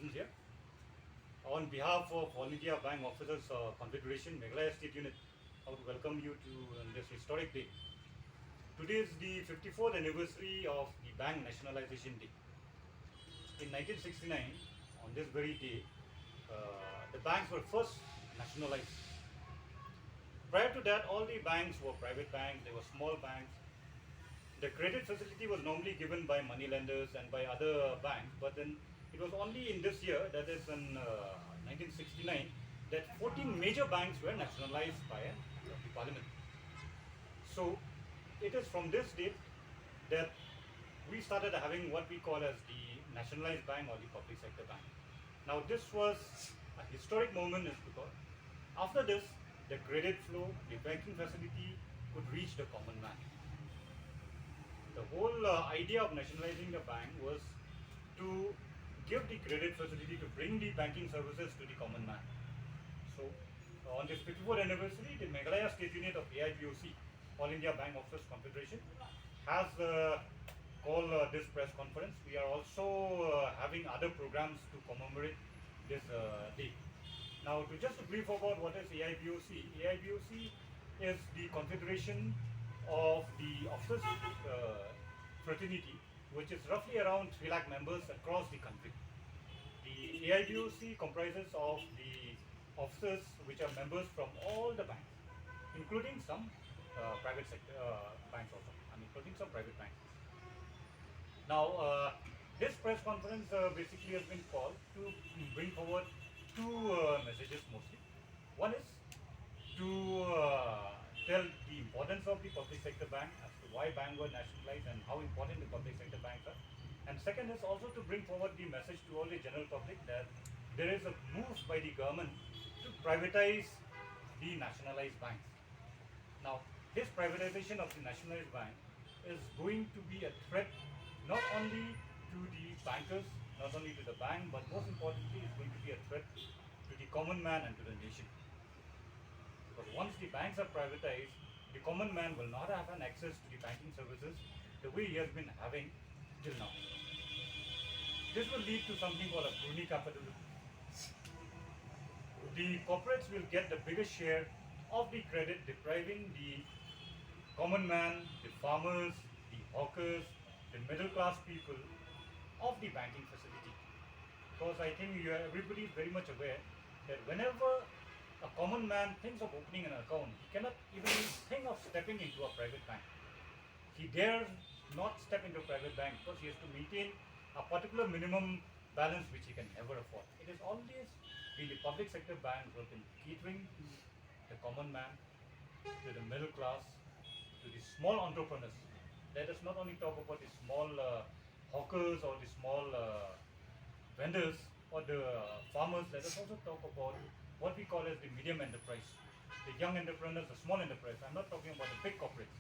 presence here. On behalf of All India Bank Officers Confederation, Meghalaya State Unit, I would welcome you to this historic day. Today is the 54th anniversary of the Bank Nationalisation Day. In 1969, on this very day, the banks were first nationalized. Prior to that, all the banks were private banks, they were small banks. The credit facility was normally given by money lenders and by other banks, but then it was only in this year, that is in 1969, that 14 major banks were nationalized by the parliament. So it is from this date that we started having what we call as the nationalized bank or the public sector bank. Now this was a historic moment is because after this, the credit flow, the banking facility could reach the common man. The whole idea of nationalizing the bank was to give the credit facility to bring the banking services to the common man. So on this 54th anniversary, the Meghalaya State Unit of AIBOC, All India Bank Officers Confederation, has called this press conference. We are also having other programs to commemorate this day. Now, just to brief about what is AIBOC, AIBOC is the confederation of the officers fraternity, which is roughly around 3 lakh members across the country. The AIBOC comprises of the officers which are members from all the banks, including some private sector banks also, including some private banks. Now, this press conference basically has been called to bring forward two messages mostly. One is to tell the importance of the public sector bank as to why banks were nationalized and how important the public sector banks are. And second is also to bring forward the message to all the general public that there is a move by the government to privatize the nationalized banks. Now, this privatization of the nationalized bank is going to be a threat not only to the bankers, not only to the bank, but most importantly, it's going to be a threat to the common man and to the nation. Because once the banks are privatized, the common man will not have an access to the banking services the way he has been having till now. This will lead to something called a crony capitalism. The corporates will get the biggest share of the credit, depriving the common man, the farmers, the hawkers, the middle class people of the banking facility. Because I think everybody is very much aware that whenever a common man thinks of opening an account, he cannot even think of stepping into a private bank. He dares not step into a private bank because he has to maintain a particular minimum balance which he can never afford. It is always been the public sector banks who have been catering to the common man, to the middle class, to the small entrepreneurs. Let us not only talk about the small hawkers or the small vendors or the farmers, let us also talk about what we call as the medium enterprise, the young entrepreneurs, the small enterprise. I'm not talking about the big corporates.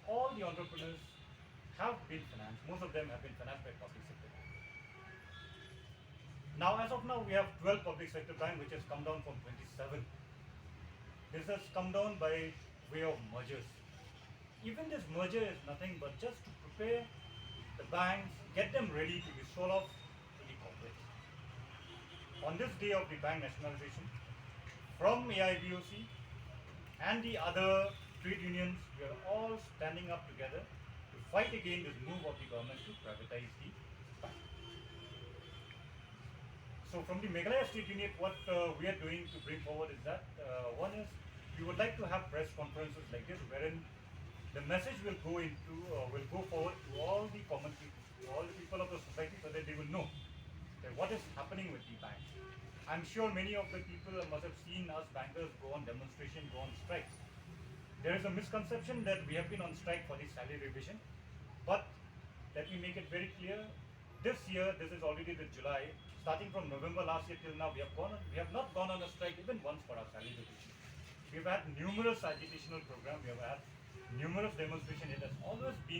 All the entrepreneurs have been financed, most of them have been financed by public sector. Now, as of now, we have 12 public sector banks, which has come down from 27. This has come down by way of mergers. Even this merger is nothing but just to prepare the banks, get them ready to be sold off to the corporates. On this day of the bank nationalization, from AIBOC and the other trade unions, we are all standing up together to fight against this move of the government to privatize the bank. So from the Meghalaya State Unit, what we are doing to bring forward is that one is we would like to have press conferences like this, wherein the message will go forward to all the common people, to all the people of the society, so that they will know that what is happening with the banks. I'm sure many of the people must have seen us bankers go on demonstration, go on strikes. There is a misconception that we have been on strike for the salary revision, but let me make it very clear. This year, this is already the July. Starting from November last year till now, we have not gone on a strike even once for our salary revision. We've had numerous agitational programs. We have had numerous demonstrations. It has always been